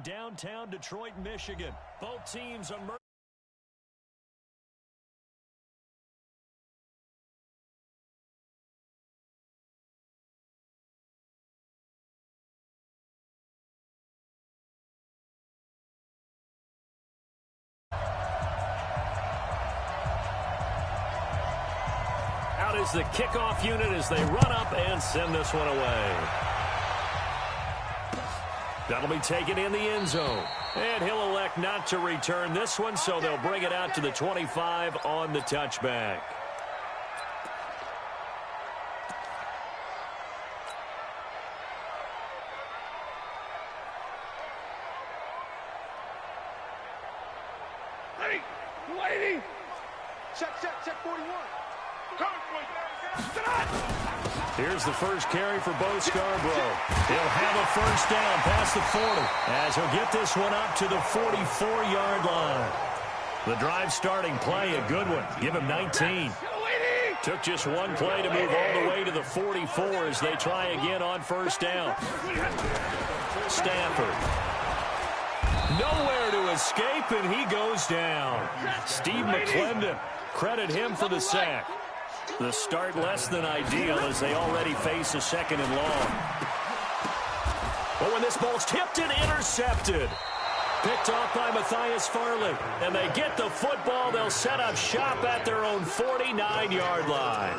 Downtown Detroit, Michigan. Both teams emerge. Out is the kickoff unit as they run up and send this one away. That'll be taken in the end zone. And he'll elect not to return this one, so they'll bring it out to the 25 on the touchback. Lady! Check 41. Here's the first carry for Bo Scarborough. He'll have a first down past the 40 as he'll get this one up to the 44-yard line. The drive starting play, a good one. Give him 19. Took just one play to move all the way to the 44 as they try again on first down. Stafford. Nowhere to escape, and he goes down. Steve McClendon, credit him for the sack. The start less than ideal as they already face a second and long. Oh, and this ball's tipped and intercepted. Picked off by Matthias Farley. And they get the football. They'll set up shop at their own 49-yard line.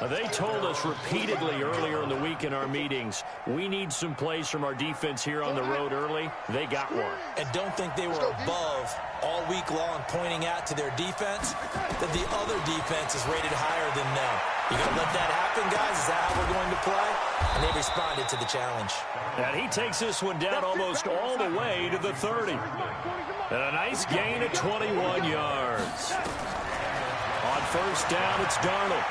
They told us repeatedly earlier in the week in our meetings, we need some plays from our defense here on the road early. They got one. And don't think they were above all week long pointing out to their defense that the other defense is rated higher than them. You going to let that happen, guys? Is that how we're going to play? And they responded to the challenge. And he takes this one down almost all the way to the 30. And a nice gain of 21 yards. On first down, it's Darnold.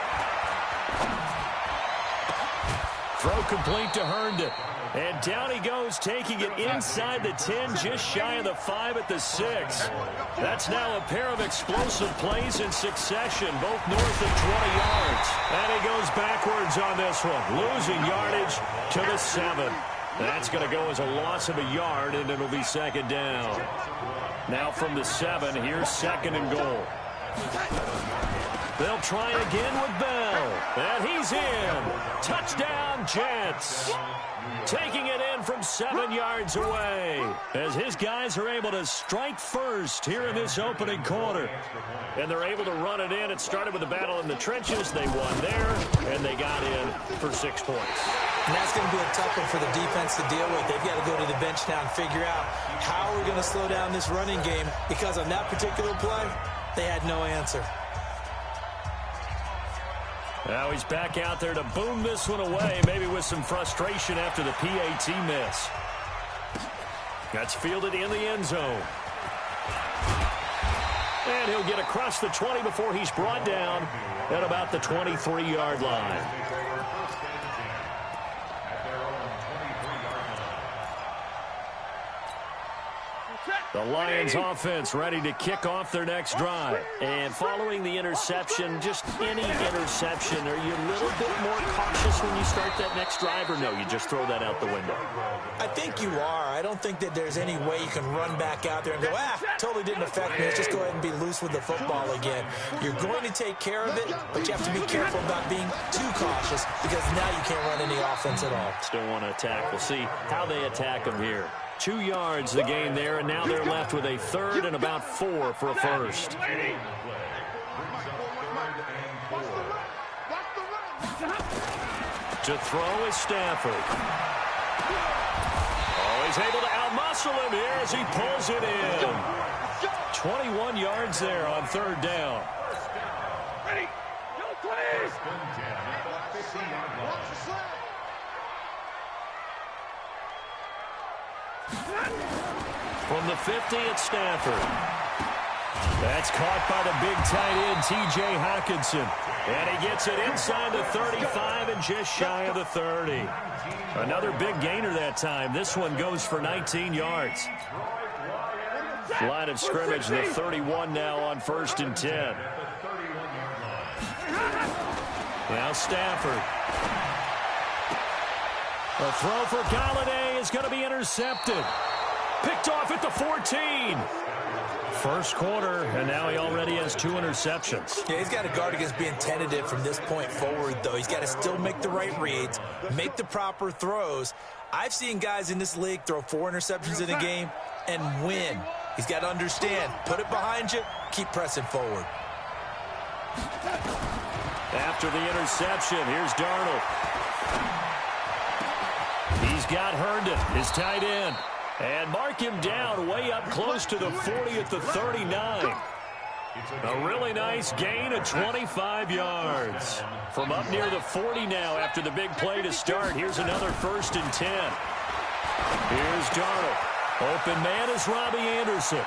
Throw complete to Herndon. And down he goes, taking it inside the 10, just shy of the 5 at the 6. That's now a pair of explosive plays in succession, both north of 20 yards. And he goes backwards on this one, losing yardage to the 7. That's going to go as a loss of a yard, and it'll be second down. Now from the 7, here's second and goal. They'll try again with Bell. And he's in. Touchdown, Jets. Taking it in from 7 yards away as his guys are able to strike first here in this opening quarter. And they're able to run it in. It started with a battle in the trenches. They won there, and they got in for 6 points. And that's going to be a tough one for the defense to deal with. They've got to go to the bench now and figure out how we're going to slow down this running game, because on that particular play, they had no answer. Now he's back out there to boom this one away, maybe with some frustration after the PAT miss. That's fielded in the end zone. And he'll get across the 20 before he's brought down at about the 23-yard line. The Lions offense ready to kick off their next drive. And following the interception, just any interception, are you a little bit more cautious when you start that next drive, or no, you just throw that out the window? I think you are. I don't think that there's any way you can run back out there and go, totally didn't affect me. Let's just go ahead and be loose with the football again. You're going to take care of it, but you have to be careful about being too cautious, because now you can't run any offense at all. Still want to attack. We'll see how they attack them here. 2 yards the gain there, and now they're left with a third and about 4 for a first. To throw is Stafford. Oh, he's able to outmuscle him here as he pulls it in. 21 yards there on third down. Ready, go, please! From the 50, it's Stafford. That's caught by the big tight end, T.J. Hockenson. And he gets it inside the 35 and just shy of the 30. Another big gainer that time. This one goes for 19 yards. Line of scrimmage, the 31 now on first and 10. Now Stafford. A throw for Galladay is going to be intercepted. Picked off at the 14. First quarter, and now he already has 2 interceptions. Yeah, he's got to guard against being tentative from this point forward, though. He's got to still make the right reads, make the proper throws. I've seen guys in this league throw 4 interceptions in a game and win. He's got to understand, put it behind you, keep pressing forward. After the interception, here's Darnold. He's got Herndon, his tight end. And mark him down way up close to the 40 at the 39. A really nice gain of 25 yards. From up near the 40 now after the big play to start. Here's another 1st and 10. Here's Darnold. Open man is Robbie Anderson.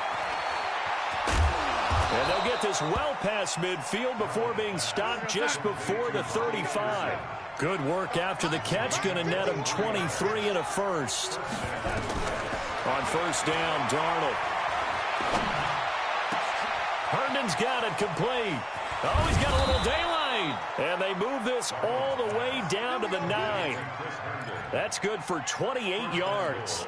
And they'll get this well past midfield before being stopped just before the 35. Good work after the catch. Going to net him 23 and a first. On 1st down, Darnold. Herndon's got it complete. Oh, he's got a little daylight. And they move this all the way down to the 9. That's good for 28 yards.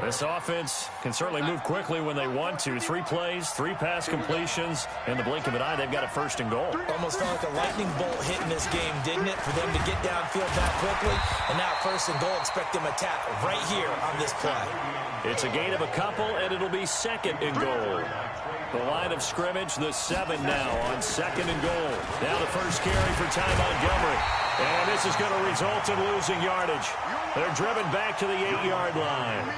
This offense can certainly move quickly when they want to. 3 plays, 3 pass completions. In the blink of an eye, they've got a 1st and goal. Almost felt like a lightning bolt hitting this game, didn't it? For them to get downfield that quickly. And now 1st and goal, expect them to attack right here on this play. It's a gain of a couple, and it'll be 2nd and goal. The line of scrimmage, the 7 now on 2nd and goal. Now the first carry for Ty Montgomery. And this is going to result in losing yardage. They're driven back to the 8-yard line.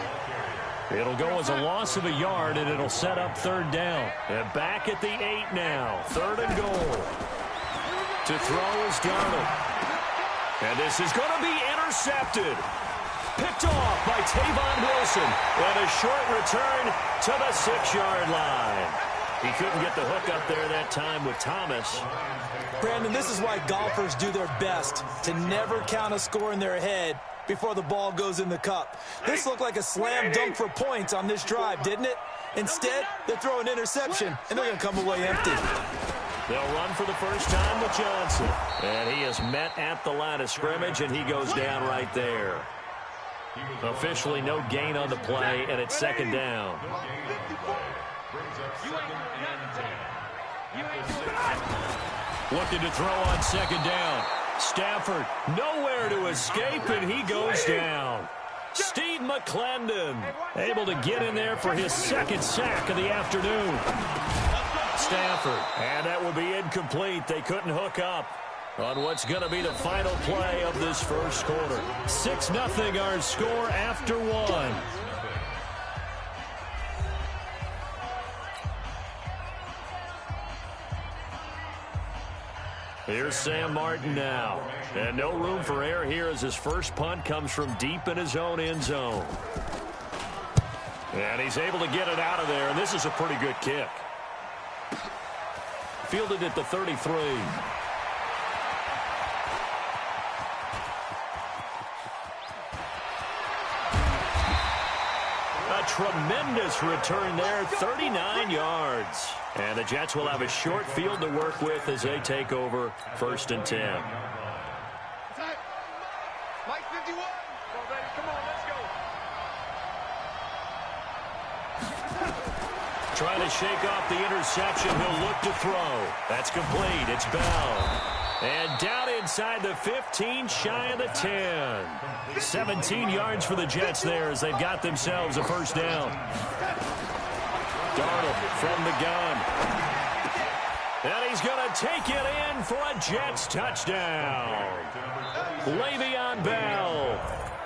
It'll go as a loss of a yard, and it'll set up 3rd down. And back at the 8 now. 3rd and goal. To throw is Darnold. And this is going to be intercepted. Picked off by Tavon Wilson. And a short return to the 6-yard line. He couldn't get the hook up there that time with Thomas. Brandon, this is why golfers do their best to never count a score in their head before the ball goes in the cup. This looked like a slam dunk for points on this drive, didn't it? Instead, they throw an interception, and they're going to come away empty. They'll run for the first time with Johnson. And he is met at the line of scrimmage, and he goes down right there. Officially no gain on the play, and it's 2nd down. Looking to throw on 2nd down. Stafford nowhere to escape, and he goes down. Steve McClendon able to get in there for his 2nd sack of the afternoon. Stafford, and that will be incomplete. They couldn't hook up on what's going to be the final play of this first quarter. 6-0 our score after 1. Here's Sam Martin now. And no room for error here as his first punt comes from deep in his own end zone. And he's able to get it out of there, and this is a pretty good kick. Fielded at the 33. A tremendous return there, 39 yards. And the Jets will have a short field to work with as they take over 1st and 10. Mike 51. Already, come on, let's go. Trying to shake off the interception. He'll look to throw. That's complete. It's Bell. And down inside the 15, shy of the 10. 17 yards for the Jets there as they've got themselves a 1st down. Darnold from the gun. And he's going to take it in for a Jets touchdown. Le'Veon Bell.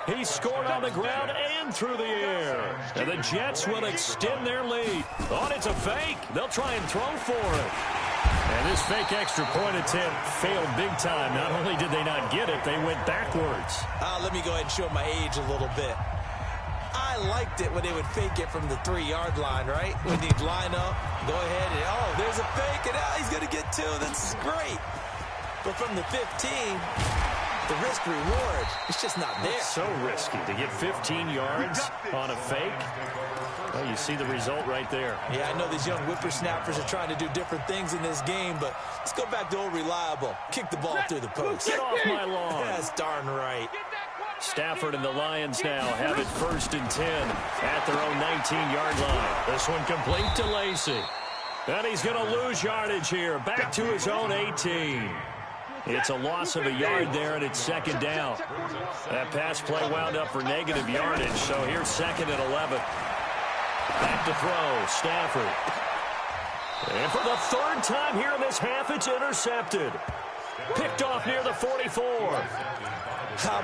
He scored on the ground and through the air. And the Jets will extend their lead. Oh, it's a fake. They'll try and throw for it. And this fake extra point attempt failed big time. Not only did they not get it, they went backwards. Let me go ahead and show my age a little bit. I liked it when they would fake it from the 3-yard line, right? When they'd line up, go ahead, and oh, there's a fake, and he's going to get 2. That's great. But from the 15, the risk-reward, it's just not there. It's so risky to get 15 yards on a fake. Well, you see the result right there. Yeah, I know these young whippersnappers are trying to do different things in this game, but let's go back to old reliable. Kick the ball through the post. Get off my lawn. That's darn right. Get that quarterback. Stafford and the Lions now have it 1st and 10 at their own 19-yard line. This one complete to Lacy. And he's going to lose yardage here. Back to his own 18. It's a loss of a yard there, and it's 2nd down. That pass play wound up for negative yardage, so here's 2nd and 11. Back to throw, Stafford. And for the 3rd time here in this half, it's intercepted. Picked off near the 44.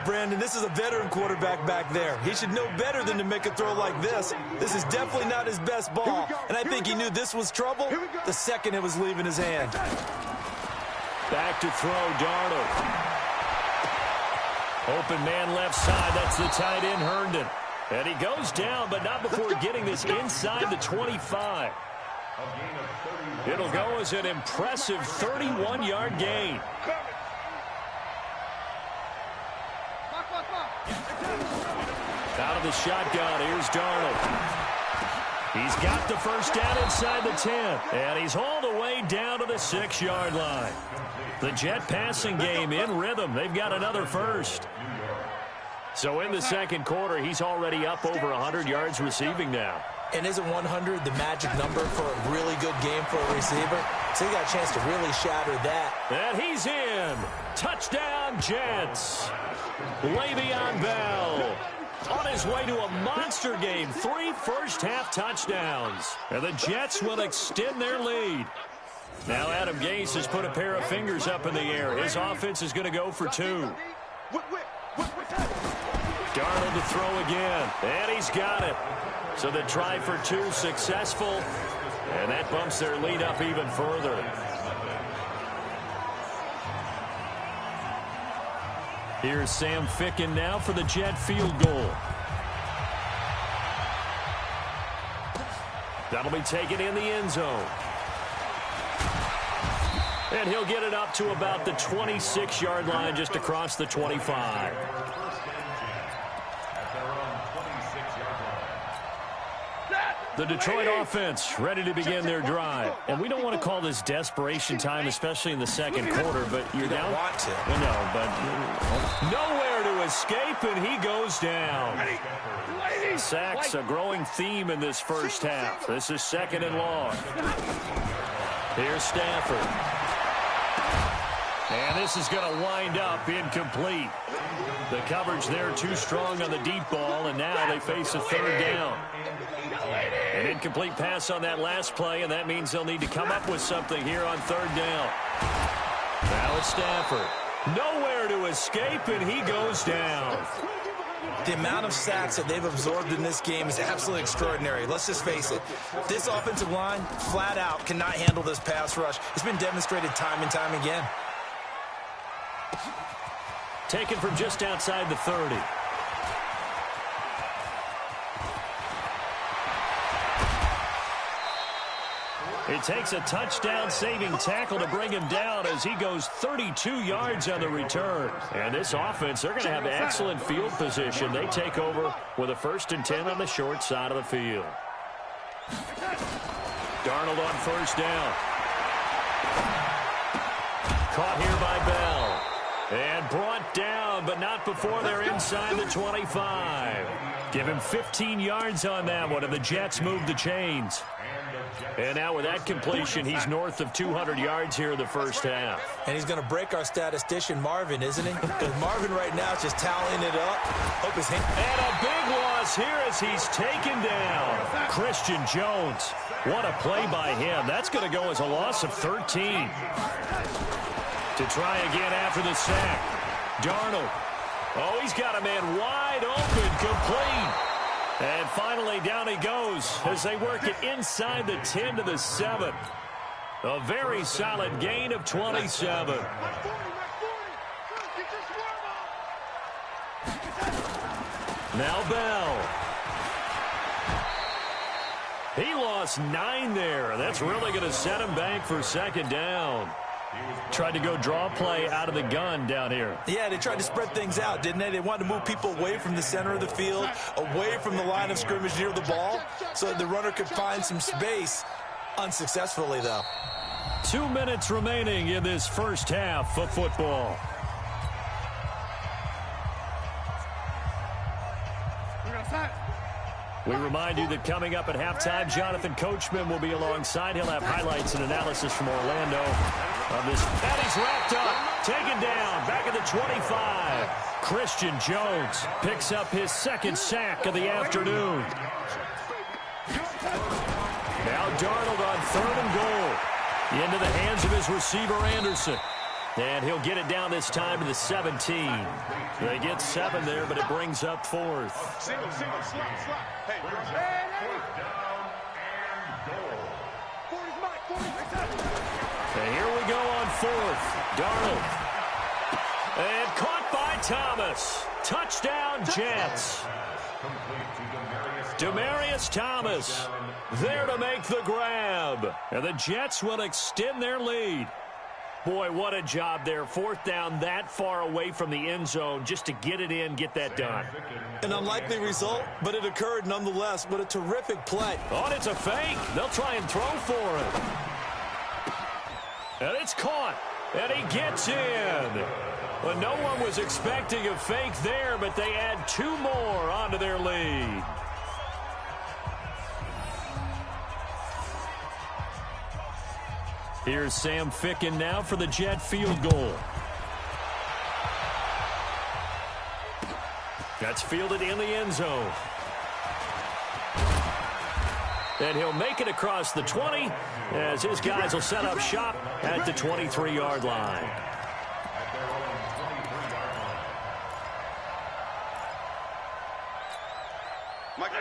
Brandon, this is a veteran quarterback back there. He should know better than to make a throw like this. This is definitely not his best ball, and I think he knew this was trouble the second it was leaving his hand. Back to throw, Darnold. Open man left side. That's the tight end, Herndon. And he goes down, but not before getting this inside the 25. It'll go as an impressive 31-yard gain. Out of the shotgun, here's Darnold. He's got the 1st down inside the 10, and he's all the way down to the 6-yard line. The Jet passing game in rhythm. They've got another 1st. So in the 2nd quarter, he's already up over 100 yards receiving now. And isn't 100 the magic number for a really good game for a receiver? So he got a chance to really shatter that. And he's in. Touchdown, Jets. Le'Veon Bell on his way to a monster game. 3 first-half touchdowns. And the Jets will extend their lead. Now Adam Gase has put a pair of fingers up in the air. His offense is going to go for 2. Darnold to throw again. And he's got it. So the try for 2 successful. And that bumps their lead up even further. Here's Sam Ficken now for the Jet field goal. That'll be taken in the end zone. And he'll get it up to about the 26-yard line, just across the 25. The Detroit offense ready to begin their drive. And we don't want to call this desperation time, especially in the 2nd quarter, but you're down. You don't want to. No, but nowhere to escape, and he goes down. Sacks, a growing theme in this 1st half. This is 2nd and long. Here's Stafford. And this is going to wind up incomplete. The coverage there too strong on the deep ball, and now they face a 3rd down. An incomplete pass on that last play, and that means they'll need to come up with something here on 3rd down. Now it's Stafford. Nowhere to escape, and he goes down. The amount of sacks that they've absorbed in this game is absolutely extraordinary. Let's just face it. This offensive line, flat out, cannot handle this pass rush. It's been demonstrated time and time again. Taken from just outside the 30. It takes a touchdown-saving tackle to bring him down as he goes 32 yards on the return. And this offense, they're going to have excellent field position. They take over with a 1st and 10 on the short side of the field. Darnold on 1st down. Caught here by Bell. And brought down, but not before they're inside the 25. Give him 15 yards on that one, and the Jets move the chains. And now with that completion, he's north of 200 yards here in the 1st half. And he's going to break our statistician, Marvin, isn't he? Because Marvin right now is just tallying it up. Hope his hand. And a big loss here as he's taken down. Christian Jones. What a play by him. That's going to go as a loss of 13. To try again after the sack. Darnold. Oh, he's got a man wide open, complete. And finally, down he goes as they work it inside the 10 to the 7. A very solid gain of 27. Now Bell. He lost 9 there. That's really going to set him back for 2nd down. Tried to go draw play out of the gun down here. Yeah, they tried to spread things out, didn't they? They wanted to move people away from the center of the field, away from the line of scrimmage near the ball, so that the runner could find some space. Unsuccessfully, though. 2 minutes remaining in this 1st half of football. We remind you that coming up at halftime, Jonathan Coachman will be alongside. He'll have highlights and analysis from Orlando of this. And he's wrapped up, taken down, back at the 25. Christian Jones picks up his second sack of the afternoon. Now Darnold on 3rd and goal. Into the hands of his receiver, Anderson. And he'll get it down this time to the 17. They get 7 there, but it brings up 4th. Single, slot. Hey, And here we go on 4th. Darnold. And caught by Thomas. Touchdown, Jets. Demaryius Thomas there to make the grab. And the Jets will extend their lead. Boy, what a job there. 4th down that far away from the end zone just to get it in, get that done. An unlikely result, but it occurred nonetheless. But a terrific play. Oh, and it's a fake. They'll try and throw for it. And it's caught. And he gets in. Well, no one was expecting a fake there, but they add 2 more onto their lead. Here's Sam Ficken now for the Jet field goal. That's fielded in the end zone. And he'll make it across the 20 as his guys will set up shop at the 23-yard line.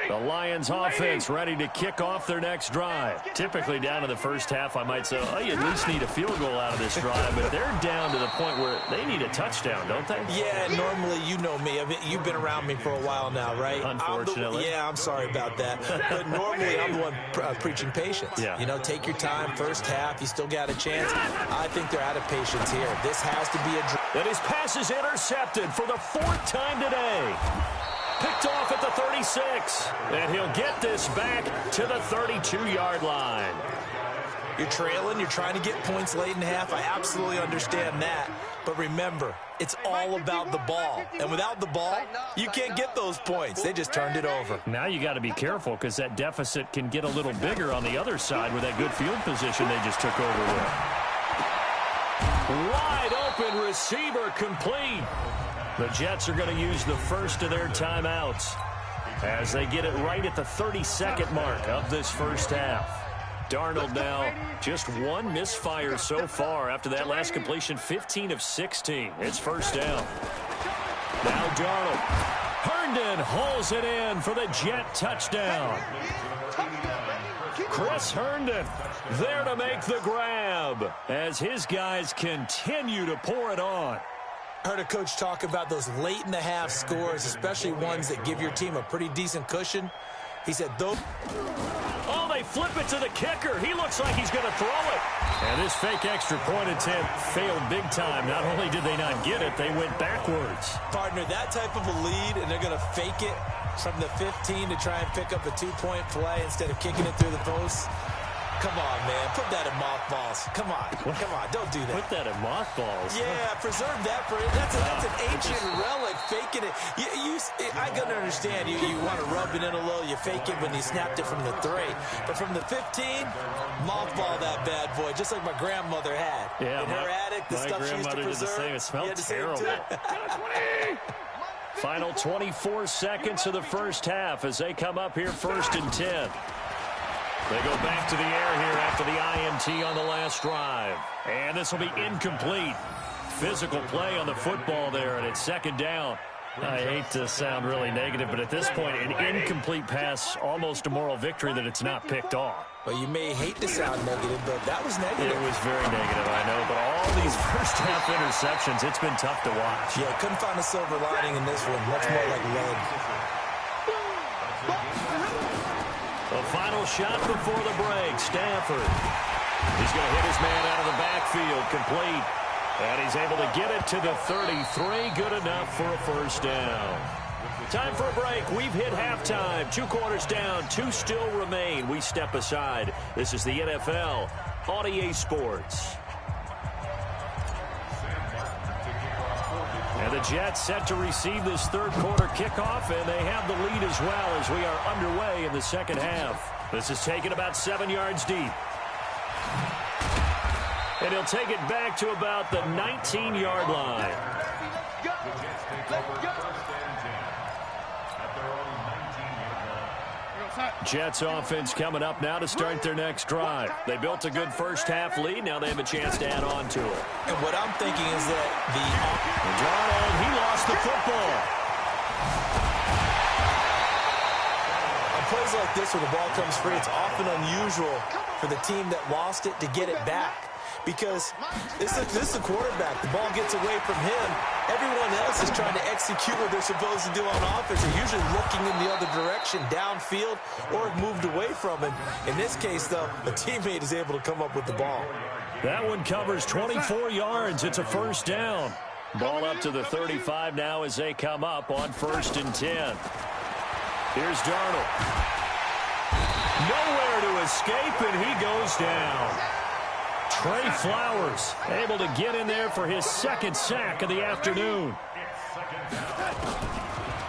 The Lions offense ready to kick off their next drive. Typically down in the first half, I might say, oh, you at least need a field goal out of this drive, but they're down to the point where they need a touchdown, don't they? Yeah, normally, you know me. I mean, you've been around me for a while now, right? Unfortunately. I'm sorry about that. But normally, I'm the one preaching patience. Yeah. You know, take your time, first half, you still got a chance. I think they're out of patience here. This has to be a... And his pass is intercepted for the 4th time today. Picked off at the 36. And he'll get this back to the 32-yard line. You're trailing. You're trying to get points late in the half. I absolutely understand that. But remember, it's all about the ball. And without the ball, you can't get those points. They just turned it over. Now you got to be careful because that deficit can get a little bigger on the other side with that good field position they just took over with. Wide open receiver complete. The Jets are going to use the first of their timeouts as they get it right at the 32nd mark of this first half. Darnold now just 1 misfire so far after that last completion, 15 of 16. It's first down. Now Darnold. Herndon hauls it in for the Jet touchdown. Chris Herndon there to make the grab as his guys continue to pour it on. I heard a coach talk about those late-in-the-half scores, especially ones that give your team a pretty decent cushion. He said, though... Oh, they flip it to the kicker. He looks like he's going to throw it. And this fake extra point attempt failed big time. Not only did they not get it, they went backwards. Partner, that type of a lead, and they're going to fake it from the 15 to try and pick up a 2-point play instead of kicking it through the post. Come on, man. Put that in mothballs. Come on. Don't do that. Put that in mothballs? Yeah, preserve that for it. That's an ancient relic, faking it. I can understand. You want to rub it in a little. You fake it when you snapped it from the 3. But from the 15, mothball that bad boy, just like my grandmother had. Yeah, in her attic, the stuff she used to preserve. It smelled terrible. Final 24 seconds of the first half as they come up here 1st and 10. They go back to the air here after the INT on the last drive. And this will be incomplete. Physical play on the football there, and it's 2nd down. I hate to sound really negative, but at this point, an incomplete pass, almost a moral victory that it's not picked off. Well, you may hate to sound negative, but that was negative. It was very negative, I know. But all these first-half interceptions, it's been tough to watch. Yeah, couldn't find a silver lining in this one. Much more like lead. The final shot before the break. Stafford. He's going to hit his man out of the backfield. Complete. And he's able to get it to the 33. Good enough for a first down. Time for a break. We've hit halftime. 2 quarters down. 2 still remain. We step aside. This is the NFL on EA Sports. And And the Jets set to receive this third quarter kickoff, and they have the lead as well as we are underway in the second half. This is taken about 7 yards deep. And he'll take it back to about the 19-yard line. Jets offense coming up now to start their next drive. They built a good first-half lead. Now they have a chance to add on to it. And what I'm thinking is that Darnold, he lost the football. On plays like this where the ball comes free, it's often unusual for the team that lost it to get it back. Because this is the quarterback. The ball gets away from him. Everyone else is trying to execute what they're supposed to do on offense. They're usually looking in the other direction, downfield, or have moved away from him. In this case, though, a teammate is able to come up with the ball. That one covers 24 yards. It's a first down. Ball up to the 35 now as they come up on 1st and 10. Here's Darnold. Nowhere to escape, and he goes down. Trey Flowers able to get in there for his second sack of the afternoon.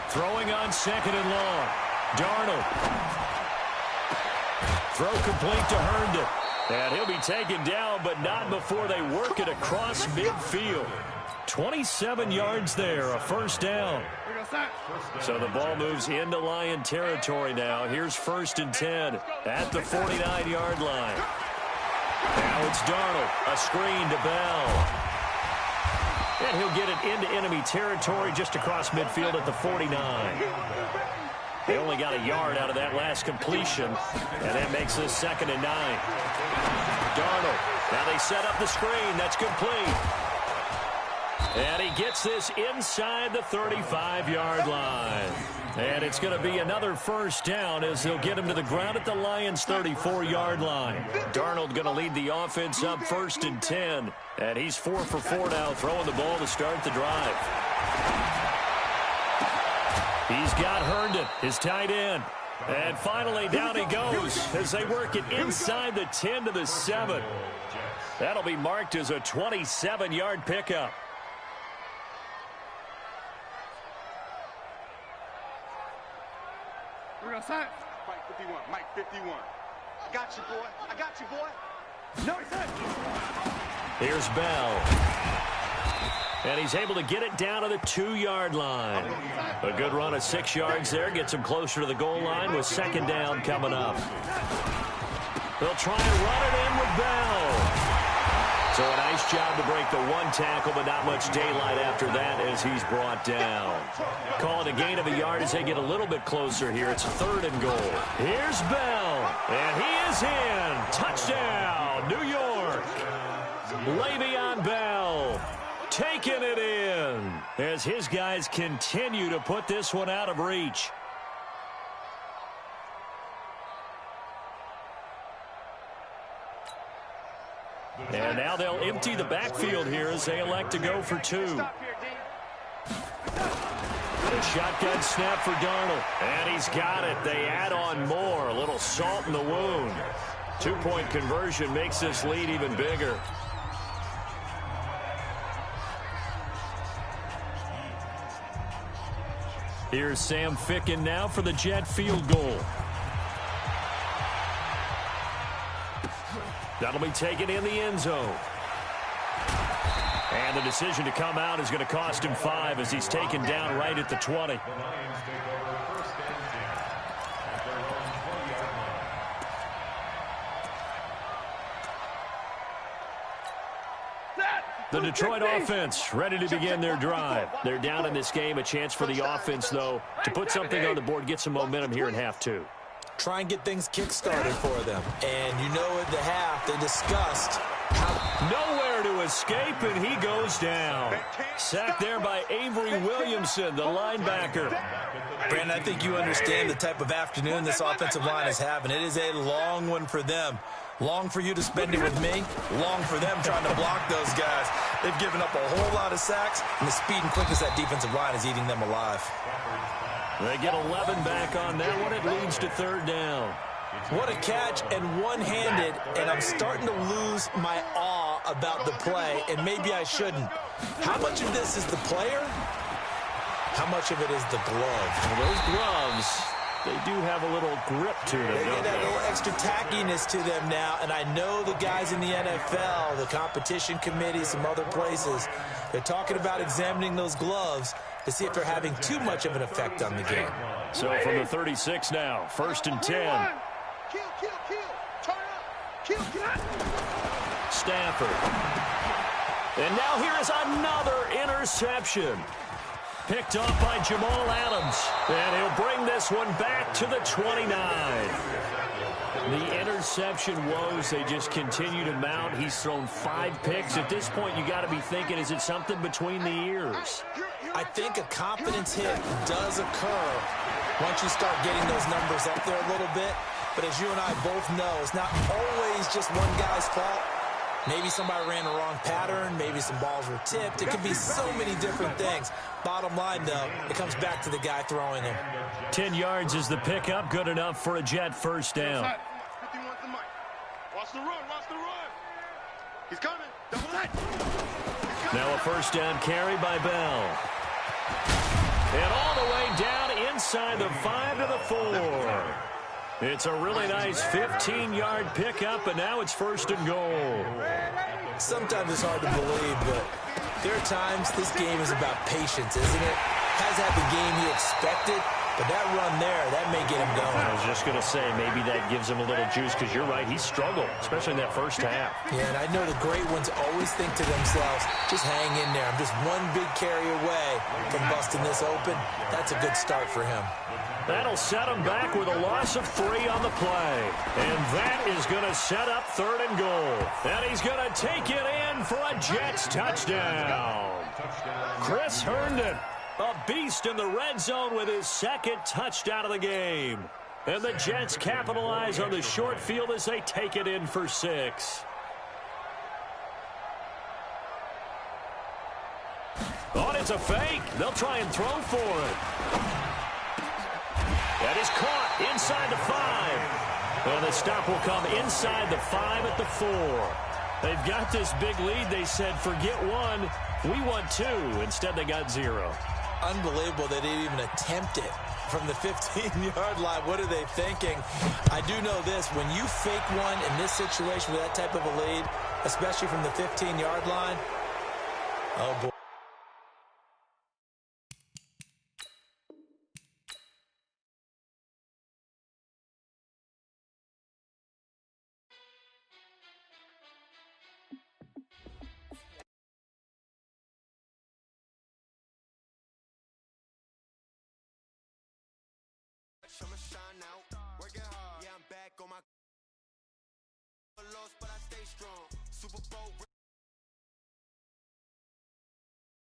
Throwing on 2nd and long. Darnold. Throw complete to Herndon. And he'll be taken down, but not before they work it across midfield. 27 yards there, a first down. So the ball moves into Lion territory now. Here's 1st and 10 at the 49-yard line. Now it's Darnold, a screen to Bell. And he'll get it into enemy territory just across midfield at the 49. They only got a yard out of that last completion, and that makes this 2nd and 9. Darnold, now they set up the screen. That's complete. And he gets this inside the 35-yard line. And it's going to be another first down as they'll get him to the ground at the Lions' 34-yard line. Darnold going to lead the offense up 1st and 10. And he's 4 for 4 now, throwing the ball to start the drive. He's got Herndon, his tight end. And finally down he goes as they work it inside the 10 to the 7. That'll be marked as a 27-yard pickup. Mike 51, Mike 51. I got you, boy. I got you, boy. No, Here's Bell. And he's able to get it down to the 2-yard line. A good run of 6 yards there. Gets him closer to the goal line with 2nd down coming up. They'll try and run it in with Bell. So a nice job to break the one tackle, but not much daylight after that as he's brought down. Calling a gain of a yard as they get a little bit closer here. It's 3rd and goal. Here's Bell, and he is in. Touchdown, New York. Le'Veon Bell taking it in as his guys continue to put this one out of reach. And now they'll empty the backfield here as they elect to go for 2. Shotgun snap for Darnold. And he's got it. They add on more. A little salt in the wound. 2-point conversion makes this lead even bigger. Here's Sam Ficken now for the Jet field goal. That'll be taken in the end zone. And the decision to come out is going to cost him 5 as he's taken down right at the 20. The Detroit offense ready to begin their drive. They're down in this game. A chance for the offense, though, to put something on the board, get some momentum here in half 2. Try and get things kick-started for them. And you know at the half they discussed nowhere to escape, and he goes down. Sacked there by Avery Williamson, the linebacker. Brandon, I think you understand the type of afternoon this offensive line is having. It is a long one for them. Long for you to spend it with me. Long for them trying to block those guys. They've given up a whole lot of sacks, and the speed and quickness that defensive line is eating them alive. They get 11 back on that one. It leads to 3rd down. What a catch, and one-handed, and I'm starting to lose my awe about the play, and maybe I shouldn't. How much of this is the player How much of it is the glove? Well, those gloves, they do have a little grip to them. They get that little extra tackiness to them now, and I know the guys in the NFL, the competition committee, some other places, they're talking about examining those gloves to see if they're having too much of an effect on the game. So from the 36 now, 1st and 10. Kill. Turn up. Kill. Stafford. And now here is another interception. Picked off by Jamal Adams. And he'll bring this one back to the 29. The interception woes, they just continue to mount. He's thrown 5 picks. At this point, you got to be thinking, is it something between the ears? I think a confidence hit does occur once you start getting those numbers up there a little bit. But as you and I both know, it's not always just one guy's fault. Maybe somebody ran the wrong pattern. Maybe some balls were tipped. It could be so many different things. Bottom line, though, it comes back to the guy throwing them. 10 yards is the pickup. Good enough for a Jet first down. 51's the mic. Watch the run. He's coming. Double that. Now a first down carry by Bell. And all the way down inside the 5 to the 4. It's a really nice 15-yard pickup, and now it's 1st and goal. Sometimes it's hard to believe, but there are times this game is about patience, isn't it? Has had the game he expected, but that run there, that may get him going. I was just going to say, maybe that gives him a little juice, because you're right, he struggled, especially in that first half. Yeah, and I know the great ones always think to themselves, just hang in there. I'm just one big carry away from busting this open. That's a good start for him. That'll set him back with a loss of 3 on the play. And that is going to set up 3rd and goal. And he's going to take it in for a Jets touchdown. Chris Herndon, a beast in the red zone with his 2nd touchdown of the game. And the Jets capitalize on the short field as they take it in for 6. Oh, and it's a fake. They'll try and throw for it. That is caught inside the 5. And the stop will come inside the 5 at the 4. They've got this big lead. They said, forget 1. We want 2. Instead, they got 0. Unbelievable they didn't even attempt it from the 15-yard line. What are they thinking? I do know this. When you fake one in this situation with that type of a lead, especially from the 15-yard line, oh, boy. I'ma shine out, working hard. Yeah, I'm back on my lows, but I stay strong. Super Bowl.